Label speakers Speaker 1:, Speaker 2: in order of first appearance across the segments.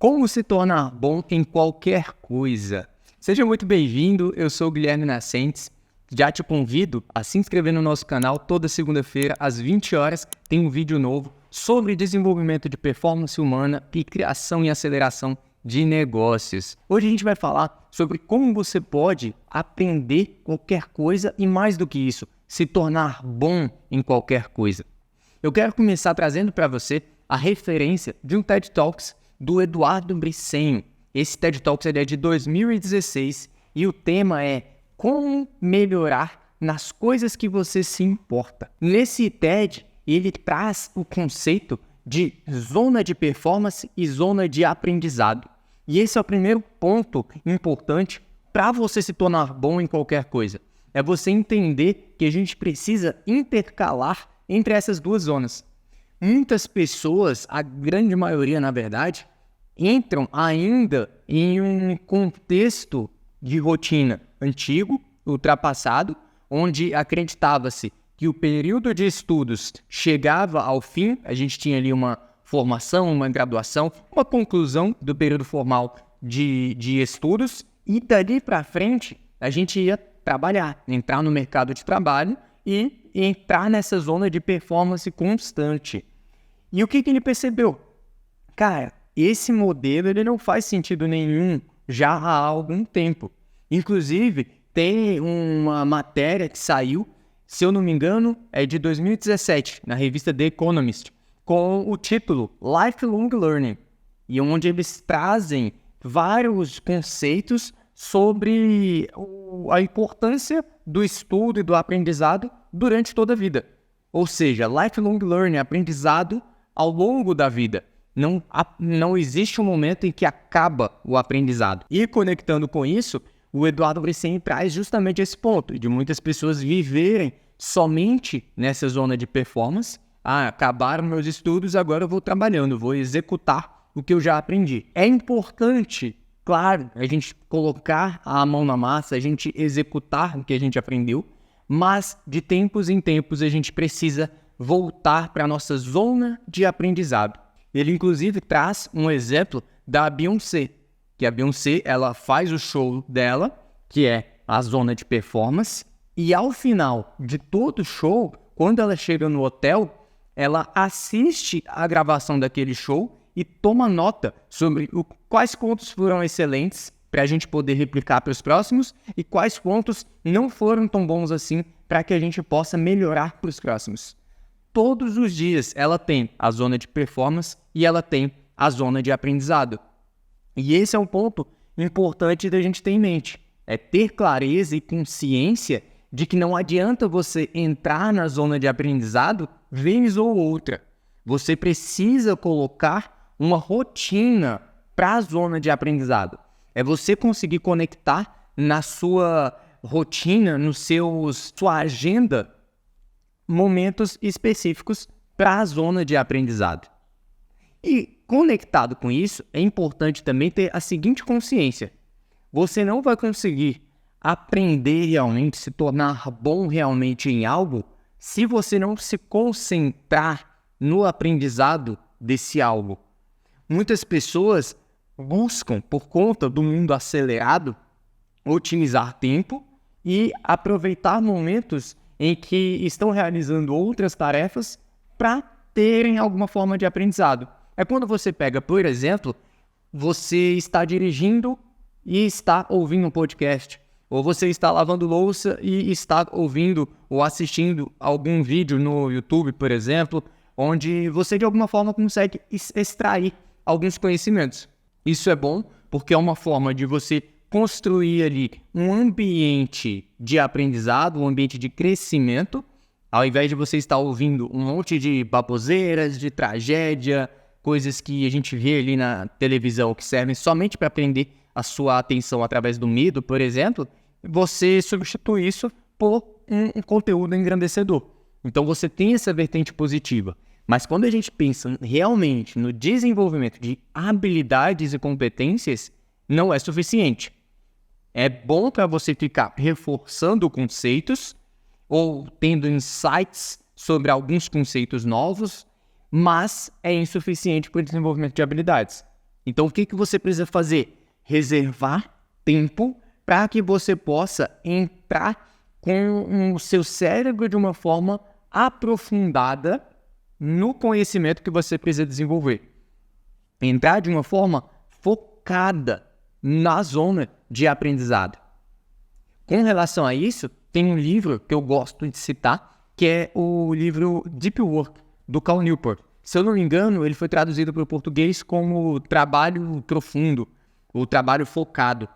Speaker 1: Como se tornar bom em qualquer coisa? Seja muito bem-vindo, eu sou o Guilherme Nascentes. Já te convido a se inscrever no nosso canal. Toda segunda-feira, às 20 horas, tem um vídeo novo sobre desenvolvimento de performance humana e criação e aceleração de negócios. Hoje a gente vai falar sobre como você pode aprender qualquer coisa e, mais do que isso, se tornar bom em qualquer coisa. Eu quero começar trazendo para você a referência de um TED Talks do Eduardo Briceño. Esse TED Talks é de 2016 e o tema é como melhorar nas coisas que você se importa. Nesse TED, ele traz o conceito de zona de performance e zona de aprendizado. E esse é o primeiro ponto importante para você se tornar bom em qualquer coisa. É você entender que a gente precisa intercalar entre essas duas zonas. Muitas pessoas, a grande maioria na verdade, entram ainda em um contexto de rotina antigo, ultrapassado, onde acreditava-se que o período de estudos chegava ao fim, a gente tinha ali uma formação, uma graduação, uma conclusão do período formal de estudos, e dali para frente a gente ia trabalhar, entrar no mercado de trabalho e entrar nessa zona de performance constante. E o que ele percebeu? Cara, esse modelo ele não faz sentido nenhum já há algum tempo. Inclusive, tem uma matéria que saiu, se eu não me engano, é de 2017, na revista The Economist, com o título Lifelong Learning, e onde eles trazem vários conceitos sobre a importância do estudo e do aprendizado durante toda a vida. Ou seja, lifelong learning, aprendizado ao longo da vida. Não existe um momento em que acaba o aprendizado. E conectando com isso, o Eduardo Briceño traz justamente esse ponto, de muitas pessoas viverem somente nessa zona de performance. Acabaram meus estudos, agora eu vou trabalhando, vou executar o que eu já aprendi. É importante, claro, a gente colocar a mão na massa, a gente executar o que a gente aprendeu, mas de tempos em tempos a gente precisa voltar para a nossa zona de aprendizado. Ele, inclusive, traz um exemplo da Beyoncé, que a Beyoncé ela faz o show dela, que é a zona de performance, e ao final de todo o show, quando ela chega no hotel, ela assiste a gravação daquele show e toma nota sobre quais pontos foram excelentes para a gente poder replicar para os próximos e quais pontos não foram tão bons assim para que a gente possa melhorar para os próximos. Todos os dias ela tem a zona de performance e ela tem a zona de aprendizado. E esse é um ponto importante da gente ter em mente. É ter clareza e consciência de que não adianta você entrar na zona de aprendizado vez ou outra. Você precisa colocar uma rotina para a zona de aprendizado. É você conseguir conectar na sua rotina, sua agenda, momentos específicos para a zona de aprendizado. E conectado com isso, é importante também ter a seguinte consciência. Você não vai conseguir aprender realmente, se tornar bom realmente em algo, se você não se concentrar no aprendizado desse algo. Muitas pessoas buscam, por conta do mundo acelerado, otimizar tempo e aproveitar momentos em que estão realizando outras tarefas para terem alguma forma de aprendizado. É quando você pega, por exemplo, você está dirigindo e está ouvindo um podcast, ou você está lavando louça e está ouvindo ou assistindo algum vídeo no YouTube, por exemplo, onde você de alguma forma consegue extrair alguns conhecimentos. Isso é bom porque é uma forma de você construir ali um ambiente de aprendizado, um ambiente de crescimento, ao invés de você estar ouvindo um monte de baboseiras, de tragédia, coisas que a gente vê ali na televisão que servem somente para prender a sua atenção através do medo, por exemplo, você substitui isso por um conteúdo engrandecedor. Então você tem essa vertente positiva. Mas quando a gente pensa realmente no desenvolvimento de habilidades e competências, não é suficiente. É bom para você ficar reforçando conceitos ou tendo insights sobre alguns conceitos novos, mas é insuficiente para o desenvolvimento de habilidades. Então, o que você precisa fazer? Reservar tempo para que você possa entrar com o seu cérebro de uma forma aprofundada no conhecimento que você precisa desenvolver. Entrar de uma forma focada na zona de aprendizado. Com relação a isso, tem um livro que eu gosto de citar, que é o livro Deep Work, do Cal Newport. Se eu não me engano, ele foi traduzido para o português como trabalho profundo, ou trabalho focado.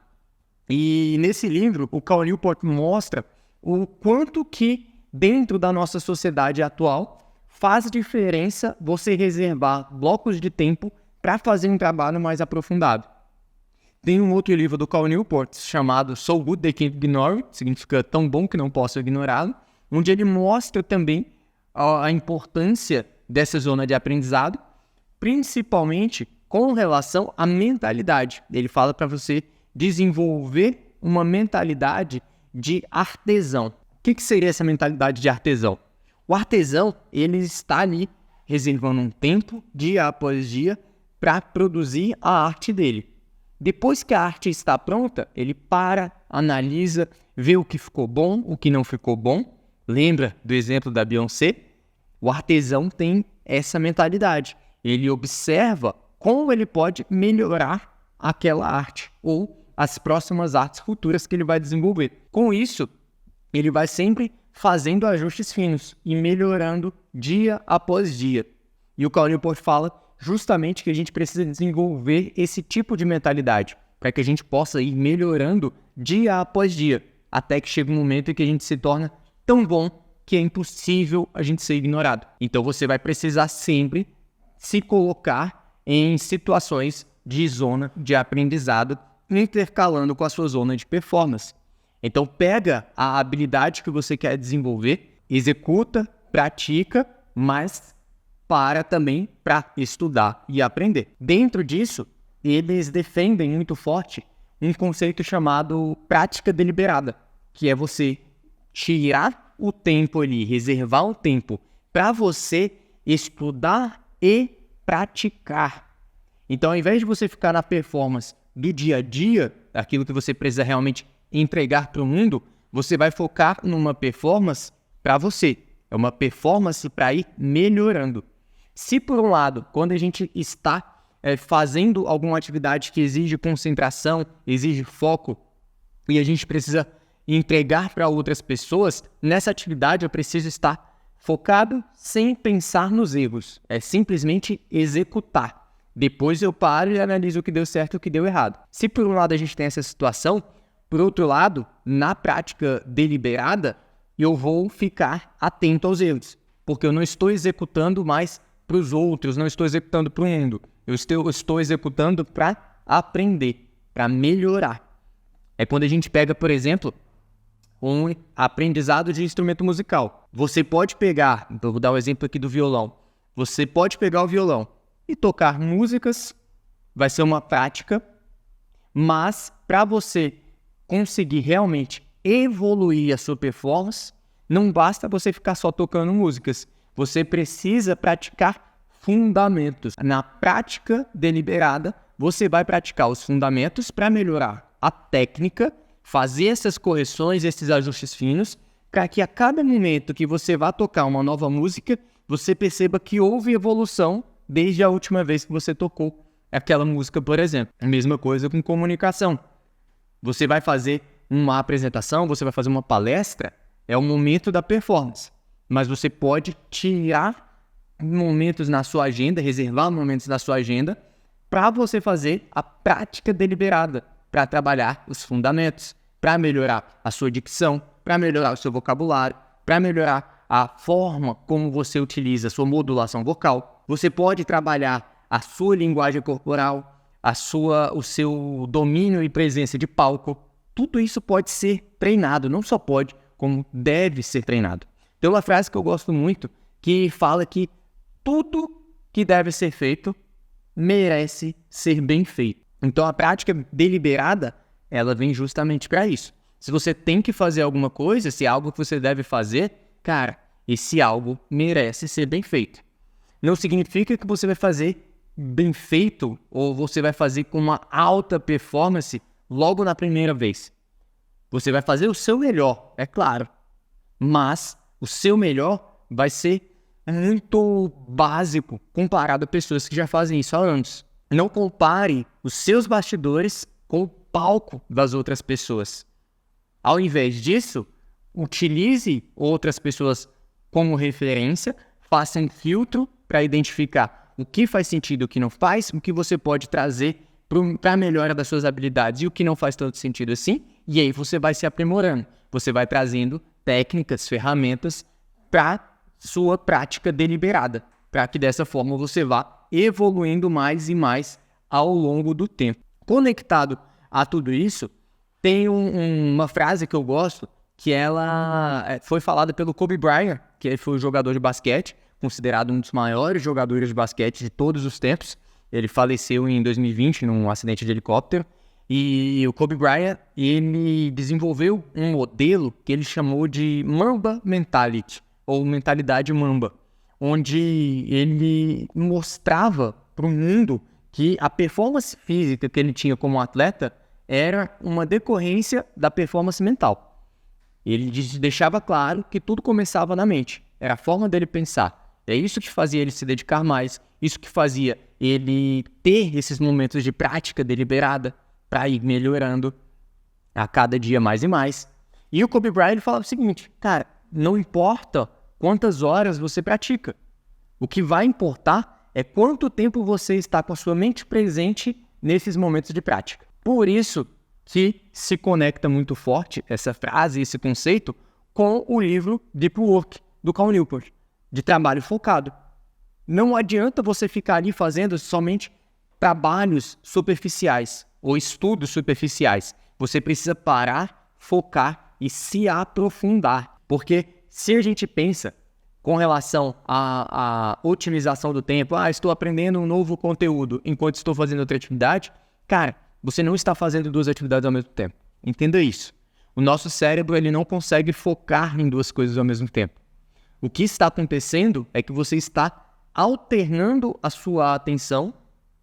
Speaker 1: E nesse livro, o Cal Newport mostra o quanto que, dentro da nossa sociedade atual, faz diferença você reservar blocos de tempo para fazer um trabalho mais aprofundado. Tem um outro livro do Cal Newport chamado So Good They Can't Ignore It, significa tão bom que não posso ignorá-lo, onde ele mostra também a importância dessa zona de aprendizado, principalmente com relação à mentalidade. Ele fala para você desenvolver uma mentalidade de artesão. O que seria essa mentalidade de artesão? O artesão, ele está ali reservando um tempo, dia após dia, para produzir a arte dele. Depois que a arte está pronta, ele para, analisa, vê o que ficou bom, o que não ficou bom. Lembra do exemplo da Beyoncé? O artesão tem essa mentalidade. Ele observa como ele pode melhorar aquela arte ou as próximas artes futuras que ele vai desenvolver. Com isso, ele vai sempre fazendo ajustes finos e melhorando dia após dia. E o Cal Newport fala justamente que a gente precisa desenvolver esse tipo de mentalidade para que a gente possa ir melhorando dia após dia, até que chega um momento em que a gente se torna tão bom que é impossível a gente ser ignorado. Então você vai precisar sempre se colocar em situações de zona de aprendizado, intercalando com a sua zona de performance. Então pega a habilidade que você quer desenvolver, executa, pratica, mas para também para estudar e aprender. Dentro disso, eles defendem muito forte um conceito chamado prática deliberada, que é você tirar o tempo ali, reservar um tempo para você estudar e praticar. Então, ao invés de você ficar na performance do dia a dia, aquilo que você precisa realmente entregar para o mundo, você vai focar numa performance para você. É uma performance para ir melhorando. Se por um lado, quando a gente está fazendo alguma atividade que exige concentração, exige foco, e a gente precisa entregar para outras pessoas, nessa atividade eu preciso estar focado sem pensar nos erros. É simplesmente executar. Depois eu paro e analiso o que deu certo e o que deu errado. Se por um lado a gente tem essa situação, por outro lado, na prática deliberada, eu vou ficar atento aos erros, porque eu não estou executando mais para os outros, não estou executando para o mundo. Eu estou executando para aprender, para melhorar. É quando a gente pega, por exemplo, um aprendizado de instrumento musical. Você pode pegar, vou dar o exemplo aqui do violão. Você pode pegar o violão e tocar músicas, vai ser uma prática, mas para você conseguir realmente evoluir a sua performance, não basta você ficar só tocando músicas. Você precisa praticar fundamentos. Na prática deliberada, você vai praticar os fundamentos para melhorar a técnica, fazer essas correções, esses ajustes finos, para que a cada momento que você vá tocar uma nova música, você perceba que houve evolução desde a última vez que você tocou aquela música, por exemplo. A mesma coisa com comunicação. Você vai fazer uma apresentação, você vai fazer uma palestra, é o momento da performance. Mas você pode tirar momentos na sua agenda, reservar momentos na sua agenda, para você fazer a prática deliberada, para trabalhar os fundamentos, para melhorar a sua dicção, para melhorar o seu vocabulário, para melhorar a forma como você utiliza a sua modulação vocal. Você pode trabalhar a sua linguagem corporal, o seu domínio e presença de palco. Tudo isso pode ser treinado, não só pode, como deve ser treinado. Tem uma frase que eu gosto muito, que fala que tudo que deve ser feito merece ser bem feito. Então a prática deliberada, ela vem justamente para isso. Se você tem que fazer alguma coisa, se é algo que você deve fazer, cara, esse algo merece ser bem feito. Não significa que você vai fazer bem feito ou você vai fazer com uma alta performance logo na primeira vez. Você vai fazer o seu melhor, é claro, mas o seu melhor vai ser muito básico comparado a pessoas que já fazem isso há anos. Não compare os seus bastidores com o palco das outras pessoas. Ao invés disso, utilize outras pessoas como referência, faça um filtro para identificar o que faz sentido e o que não faz, o que você pode trazer para a melhora das suas habilidades e o que não faz tanto sentido assim, e aí você vai se aprimorando, você vai trazendo técnicas, ferramentas para sua prática deliberada, para que dessa forma você vá evoluindo mais e mais ao longo do tempo. Conectado a tudo isso, tem uma frase que eu gosto, que ela foi falada pelo Kobe Bryant, que ele foi um jogador de basquete, considerado um dos maiores jogadores de basquete de todos os tempos. Ele faleceu em 2020 num acidente de helicóptero. E o Kobe Bryant, ele desenvolveu um modelo que ele chamou de Mamba Mentality, ou mentalidade Mamba, onde ele mostrava para o mundo que a performance física que ele tinha como atleta era uma decorrência da performance mental. Ele deixava claro que tudo começava na mente, era a forma dele pensar. É isso que fazia ele se dedicar mais, isso que fazia ele ter esses momentos de prática deliberada para ir melhorando a cada dia mais e mais. E o Kobe Bryant falava o seguinte, cara, não importa quantas horas você pratica, o que vai importar é quanto tempo você está com a sua mente presente nesses momentos de prática. Por isso que se conecta muito forte essa frase, esse conceito, com o livro Deep Work, do Cal Newport, de trabalho focado. Não adianta você ficar ali fazendo somente trabalhos superficiais ou estudos superficiais. Você precisa parar, focar e se aprofundar. Porque se a gente pensa com relação à otimização do tempo, estou aprendendo um novo conteúdo enquanto estou fazendo outra atividade, cara, você não está fazendo duas atividades ao mesmo tempo. Entenda isso. O nosso cérebro ele não consegue focar em duas coisas ao mesmo tempo. O que está acontecendo é que você está alternando a sua atenção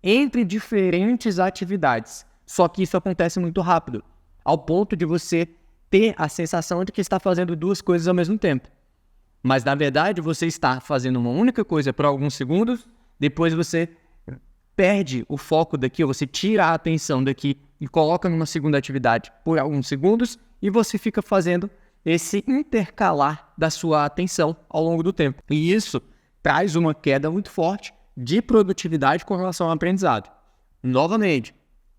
Speaker 1: entre diferentes atividades. Só que isso acontece muito rápido, ao ponto de você ter a sensação de que está fazendo duas coisas ao mesmo tempo. Mas, na verdade, você está fazendo uma única coisa por alguns segundos, depois você perde o foco daqui, ou você tira a atenção daqui e coloca numa segunda atividade por alguns segundos e você fica fazendo esse intercalar da sua atenção ao longo do tempo. E isso traz uma queda muito forte de produtividade com relação ao aprendizado. Novamente,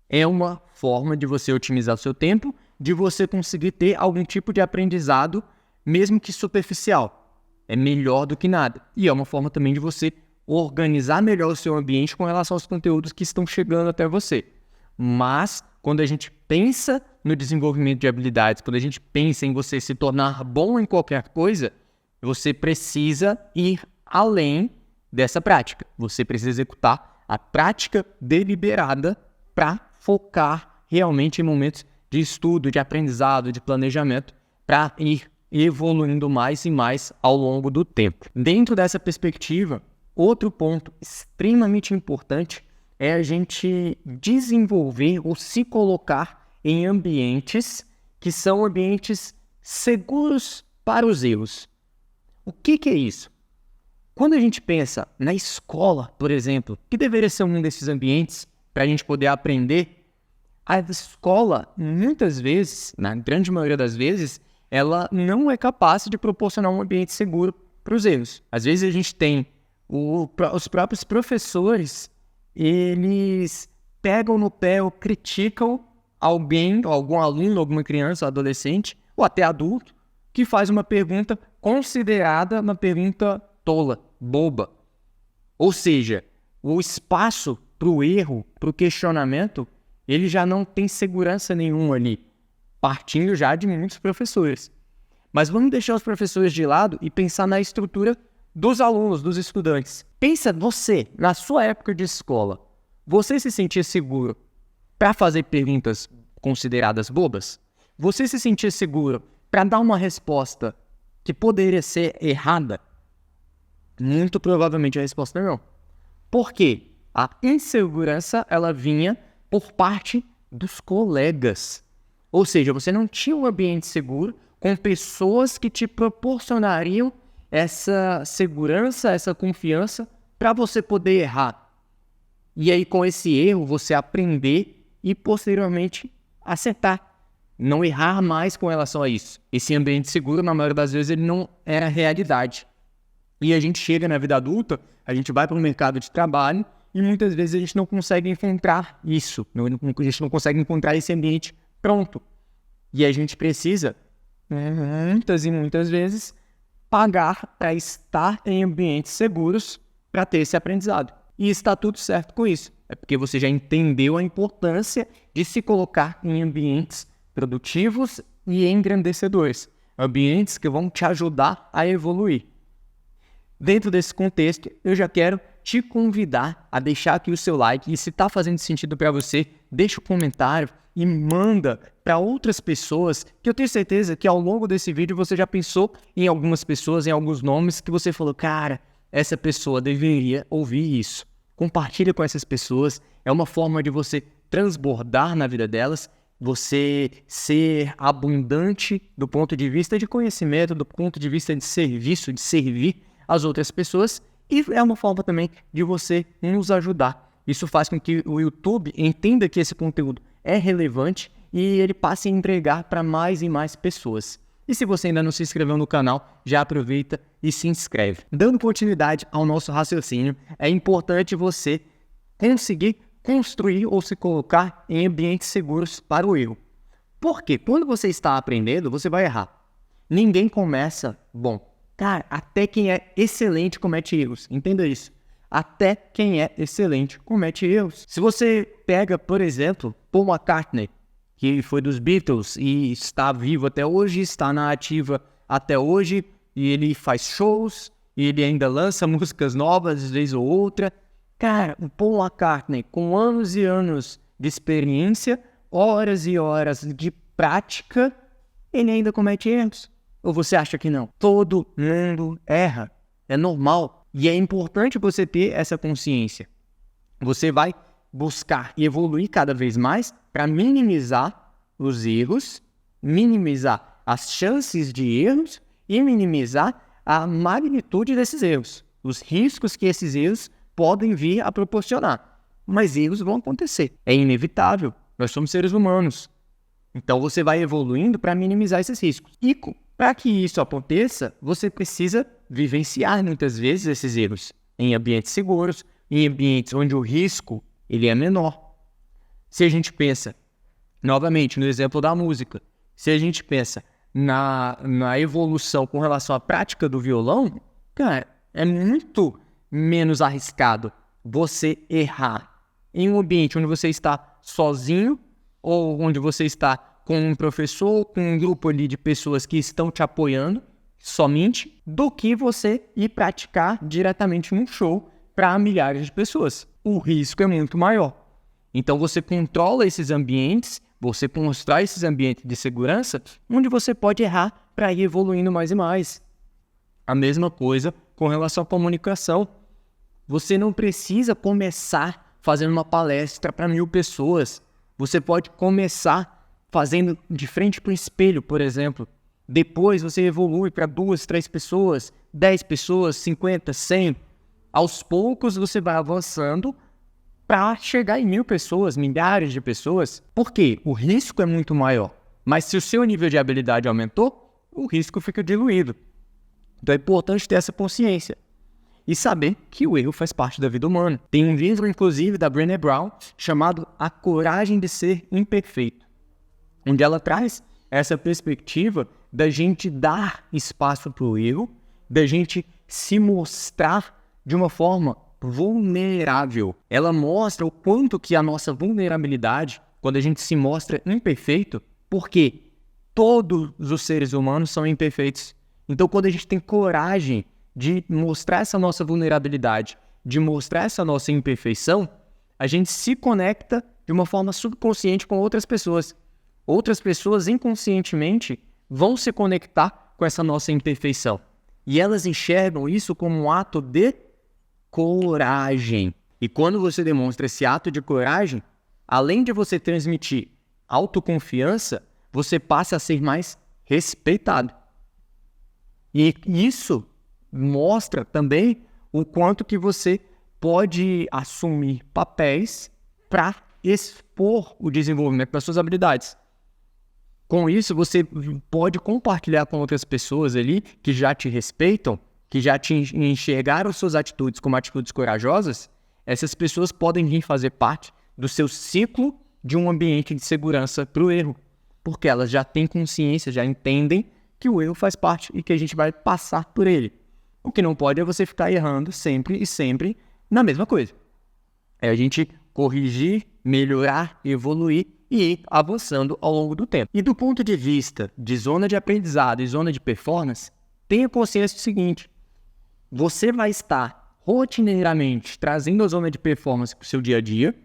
Speaker 1: é uma forma de você otimizar o seu tempo, de você conseguir ter algum tipo de aprendizado, mesmo que superficial. É melhor do que nada. E é uma forma também de você organizar melhor o seu ambiente com relação aos conteúdos que estão chegando até você. Mas, quando a gente pensa no desenvolvimento de habilidades, quando a gente pensa em você se tornar bom em qualquer coisa, você precisa ir além dessa prática. Você precisa executar a prática deliberada para focar realmente em momentos de estudo, de aprendizado, de planejamento, para ir evoluindo mais e mais ao longo do tempo. Dentro dessa perspectiva, outro ponto extremamente importante é a gente desenvolver ou se colocar em ambientes que são ambientes seguros para os erros. O que é isso? Quando a gente pensa na escola, por exemplo, que deveria ser um desses ambientes para a gente poder aprender, a escola, muitas vezes, na grande maioria das vezes, ela não é capaz de proporcionar um ambiente seguro para os erros. Às vezes a gente tem os próprios professores, eles pegam no pé ou criticam alguém, algum aluno, alguma criança, adolescente, ou até adulto, que faz uma pergunta considerada uma pergunta tola, boba. Ou seja, o espaço para o erro, para o questionamento, ele já não tem segurança nenhuma ali, partindo já de muitos professores. Mas vamos deixar os professores de lado e pensar na estrutura dos alunos, dos estudantes. Pensa você, na sua época de escola, você se sentia seguro para fazer perguntas consideradas bobas? Você se sentia seguro para dar uma resposta que poderia ser errada? Muito provavelmente a resposta é não. Por quê? A insegurança, ela vinha por parte dos colegas. Ou seja, você não tinha um ambiente seguro com pessoas que te proporcionariam essa segurança, essa confiança para você poder errar. E aí, com esse erro, você aprender e posteriormente acertar. Não errar mais com relação a isso. Esse ambiente seguro, na maioria das vezes, ele não era realidade. E a gente chega na vida adulta, a gente vai para o mercado de trabalho e muitas vezes a gente não consegue encontrar isso. A gente não consegue encontrar esse ambiente pronto. E a gente precisa, muitas e muitas vezes, pagar para estar em ambientes seguros para ter esse aprendizado. E está tudo certo com isso. É porque você já entendeu a importância de se colocar em ambientes produtivos e engrandecedores. Ambientes que vão te ajudar a evoluir. Dentro desse contexto, eu já quero te convidar a deixar aqui o seu like. E se está fazendo sentido para você, deixa um comentário e manda para outras pessoas, que eu tenho certeza que ao longo desse vídeo você já pensou em algumas pessoas, em alguns nomes que você falou, cara, essa pessoa deveria ouvir isso. Compartilha com essas pessoas, é uma forma de você transbordar na vida delas, você ser abundante do ponto de vista de conhecimento, do ponto de vista de serviço, de servir as outras pessoas, e é uma forma também de você nos ajudar. Isso faz com que o YouTube entenda que esse conteúdo é relevante e ele passe a entregar para mais e mais pessoas. E se você ainda não se inscreveu no canal, já aproveita e se inscreve. Dando continuidade ao nosso raciocínio, é importante você conseguir construir ou se colocar em ambientes seguros para o erro. Porque quando você está aprendendo, você vai errar. Ninguém começa bom. Cara, até quem é excelente comete erros. Entenda isso. Até quem é excelente comete erros. Se você pega, por exemplo, Paul McCartney, que foi dos Beatles e está vivo até hoje, está na ativa até hoje, e ele faz shows, e ele ainda lança músicas novas, vez ou outra. Cara, o Paul McCartney, com anos e anos de experiência, horas e horas de prática, ele ainda comete erros. Ou você acha que não? Todo mundo erra. É normal. E é importante você ter essa consciência. Você vai buscar e evoluir cada vez mais para minimizar os erros, minimizar as chances de erros e minimizar a magnitude desses erros. Os riscos que esses erros podem vir a proporcionar. Mas erros vão acontecer. É inevitável. Nós somos seres humanos. Então você vai evoluindo para minimizar esses riscos. E para que isso aconteça, você precisa vivenciar muitas vezes esses erros em ambientes seguros, em ambientes onde o risco ele é menor. Se a gente pensa, novamente, no exemplo da música, se a gente pensa na evolução com relação à prática do violão, cara, é muito menos arriscado você errar em um ambiente onde você está sozinho ou onde você está com um professor, com um grupo ali de pessoas que estão te apoiando somente, do que você ir praticar diretamente num show para milhares de pessoas. O risco é muito maior. Então você controla esses ambientes, você constrói esses ambientes de segurança, onde você pode errar para ir evoluindo mais e mais. A mesma coisa com relação à comunicação. Você não precisa começar fazendo uma palestra para 1000 pessoas. Você pode começar fazendo de frente para o espelho, por exemplo. Depois você evolui para 2, 3 pessoas, 10 pessoas, 50, 100. Aos poucos você vai avançando para chegar em 1000 pessoas, milhares de pessoas. Por quê? O risco é muito maior. Mas se o seu nível de habilidade aumentou, o risco fica diluído. Então é importante ter essa consciência. E saber que o erro faz parte da vida humana. Tem um livro, inclusive, da Brené Brown, chamado A Coragem de Ser Imperfeito, onde ela traz essa perspectiva da gente dar espaço para o erro, da gente se mostrar de uma forma vulnerável. Ela mostra o quanto que a nossa vulnerabilidade, quando a gente se mostra imperfeito, porque todos os seres humanos são imperfeitos. Então, quando a gente tem coragem de mostrar essa nossa vulnerabilidade, de mostrar essa nossa imperfeição, a gente se conecta de uma forma subconsciente com outras pessoas. Outras pessoas inconscientemente vão se conectar com essa nossa imperfeição. E elas enxergam isso como um ato de coragem. E quando você demonstra esse ato de coragem, além de você transmitir autoconfiança, você passa a ser mais respeitado. E isso mostra também o quanto que você pode assumir papéis para expor o desenvolvimento das suas habilidades. Com isso, você pode compartilhar com outras pessoas ali que já te respeitam, que já te enxergaram suas atitudes como atitudes corajosas. Essas pessoas podem vir fazer parte do seu ciclo de um ambiente de segurança para o erro, porque elas já têm consciência, já entendem que o erro faz parte e que a gente vai passar por ele. O que não pode é você ficar errando sempre e sempre na mesma coisa. É a gente corrigir, melhorar, evoluir e ir avançando ao longo do tempo. E do ponto de vista de zona de aprendizado e zona de performance, tenha consciência do seguinte: você vai estar rotineiramente trazendo a zona de performance para o seu dia a dia,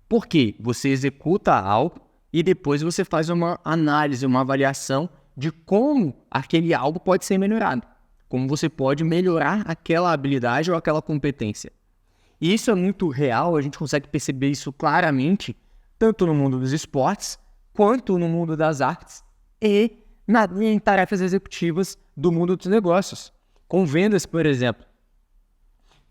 Speaker 1: porque você executa algo e depois você faz uma análise, uma avaliação de como aquele algo pode ser melhorado, como você pode melhorar aquela habilidade ou aquela competência. E isso é muito real, a gente consegue perceber isso claramente, tanto no mundo dos esportes, quanto no mundo das artes e em tarefas executivas do mundo dos negócios. Com vendas, por exemplo.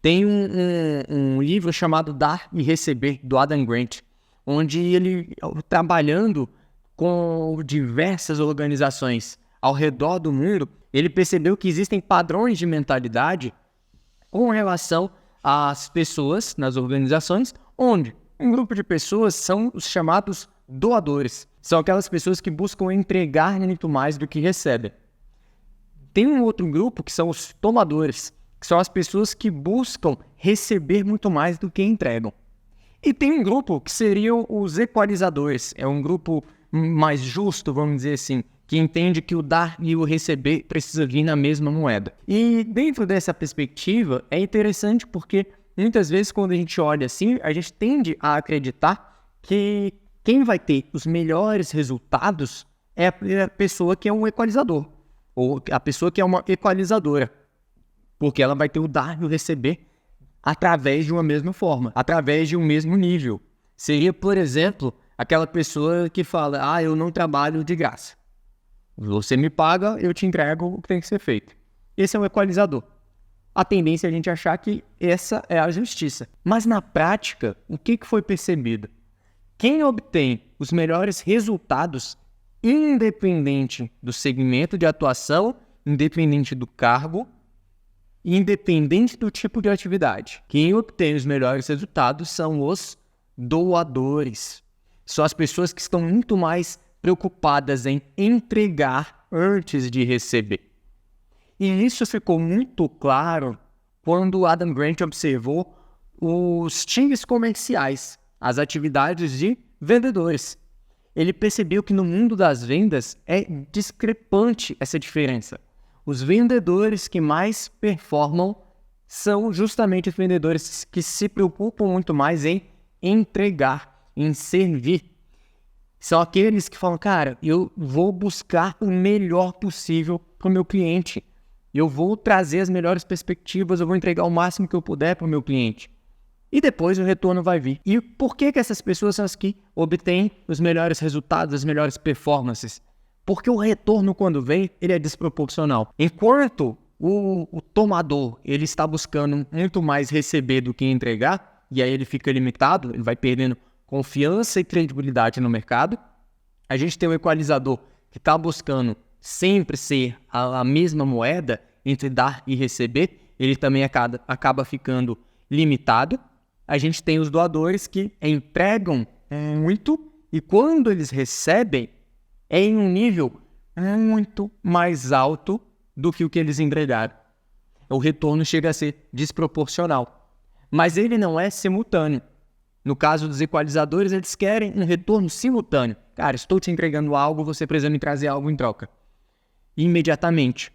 Speaker 1: Tem um livro chamado Dar e Receber, do Adam Grant, onde ele, trabalhando com diversas organizações ao redor do mundo, ele percebeu que existem padrões de mentalidade com relação às pessoas nas organizações, onde um grupo de pessoas são os chamados doadores. São aquelas pessoas que buscam entregar muito mais do que recebem. Tem um outro grupo que são os tomadores, que são as pessoas que buscam receber muito mais do que entregam. E tem um grupo que seriam os equalizadores. É um grupo mais justo, vamos dizer assim, que entende que o dar e o receber precisa vir na mesma moeda. E dentro dessa perspectiva, é interessante porque muitas vezes quando a gente olha assim, a gente tende a acreditar que quem vai ter os melhores resultados é a pessoa que é um equalizador, ou a pessoa que é uma equalizadora, porque ela vai ter o dar e o receber através de uma mesma forma, através de um mesmo nível. Seria, por exemplo, aquela pessoa que fala: eu não trabalho de graça. Você me paga, eu te entrego o que tem que ser feito. Esse é um equalizador. A tendência é a gente achar que essa é a justiça. Mas na prática, o que foi percebido? Quem obtém os melhores resultados, independente do segmento de atuação, independente do cargo, independente do tipo de atividade, quem obtém os melhores resultados são os doadores. São as pessoas que estão muito mais preocupadas em entregar antes de receber. E isso ficou muito claro quando Adam Grant observou os times comerciais, as atividades de vendedores. Ele percebeu que no mundo das vendas é discrepante essa diferença. Os vendedores que mais performam são justamente os vendedores que se preocupam muito mais em entregar, em servir. São aqueles que falam: cara, eu vou buscar o melhor possível para o meu cliente. Eu vou trazer as melhores perspectivas, eu vou entregar o máximo que eu puder para o meu cliente. E depois o retorno vai vir. E por que essas pessoas são as que obtêm os melhores resultados, as melhores performances? Porque o retorno, quando vem, ele é desproporcional. Enquanto o tomador ele está buscando muito mais receber do que entregar, e aí ele fica limitado, ele vai perdendo confiança e credibilidade no mercado. A gente tem um equalizador que está buscando sempre ser a mesma moeda entre dar e receber, ele também acaba ficando limitado. A gente tem os doadores que entregam muito e quando eles recebem é em um nível muito mais alto do que o que eles entregaram. O retorno chega a ser desproporcional, mas ele não é simultâneo. No caso dos equalizadores, eles querem um retorno simultâneo. Cara, estou te entregando algo, você precisa me trazer algo em troca. Imediatamente.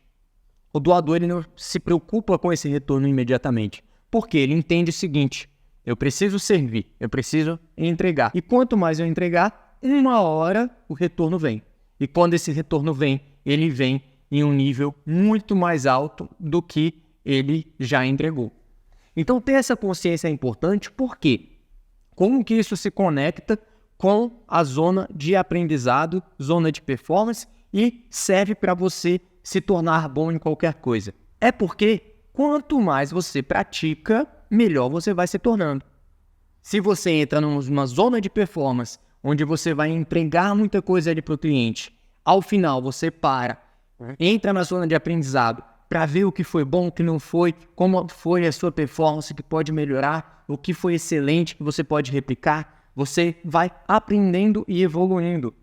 Speaker 1: O doador ele não se preocupa com esse retorno imediatamente. Porque ele entende o seguinte: eu preciso servir, eu preciso entregar. E quanto mais eu entregar, uma hora o retorno vem. E quando esse retorno vem, ele vem em um nível muito mais alto do que ele já entregou. Então, ter essa consciência é importante, porque como que isso se conecta com a zona de aprendizado, zona de performance e serve para você se tornar bom em qualquer coisa? É porque quanto mais você pratica, melhor você vai se tornando. Se você entra numa zona de performance, onde você vai entregar muita coisa ali para o cliente, ao final você entra na zona de aprendizado para ver o que foi bom, o que não foi, como foi a sua performance que pode melhorar, o que foi excelente que você pode replicar, você vai aprendendo e evoluindo.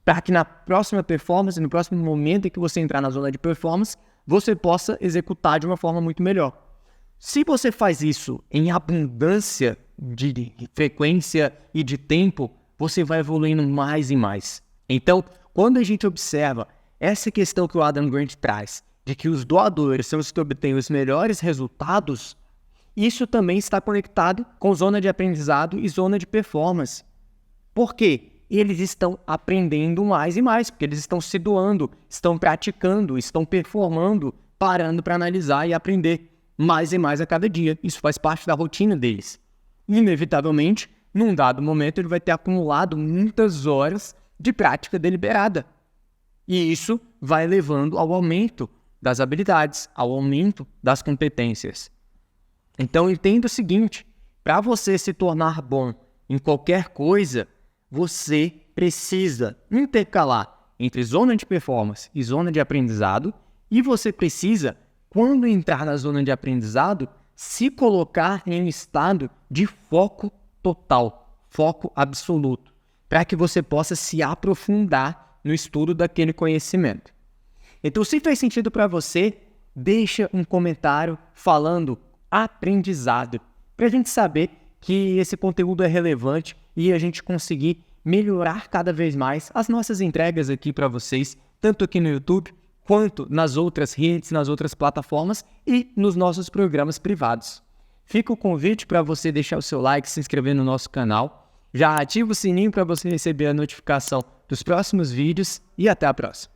Speaker 1: Para que na próxima performance, no próximo momento em que você entrar na zona de performance, você possa executar de uma forma muito melhor. Se você faz isso em abundância de frequência e de tempo, você vai evoluindo mais e mais. Então, quando a gente observa essa questão que o Adam Grant traz, de que os doadores são os que obtêm os melhores resultados, isso também está conectado com zona de aprendizado e zona de performance. Por quê? Eles estão aprendendo mais e mais, porque eles estão se doando, estão praticando, estão performando, parando para analisar e aprender mais e mais a cada dia. Isso faz parte da rotina deles. Inevitavelmente, num dado momento, ele vai ter acumulado muitas horas de prática deliberada. E isso vai levando ao aumento das habilidades, ao aumento das competências. Então, entenda o seguinte, para você se tornar bom em qualquer coisa, você precisa intercalar entre zona de performance e zona de aprendizado, e você precisa, quando entrar na zona de aprendizado, se colocar em um estado de foco total, foco absoluto, para que você possa se aprofundar no estudo daquele conhecimento. Então, se fez sentido para você, deixa um comentário falando aprendizado, para a gente saber que esse conteúdo é relevante e a gente conseguir melhorar cada vez mais as nossas entregas aqui para vocês, tanto aqui no YouTube, quanto nas outras redes, nas outras plataformas e nos nossos programas privados. Fica o convite para você deixar o seu like, se inscrever no nosso canal, já ativa o sininho para você receber a notificação dos próximos vídeos e até a próxima.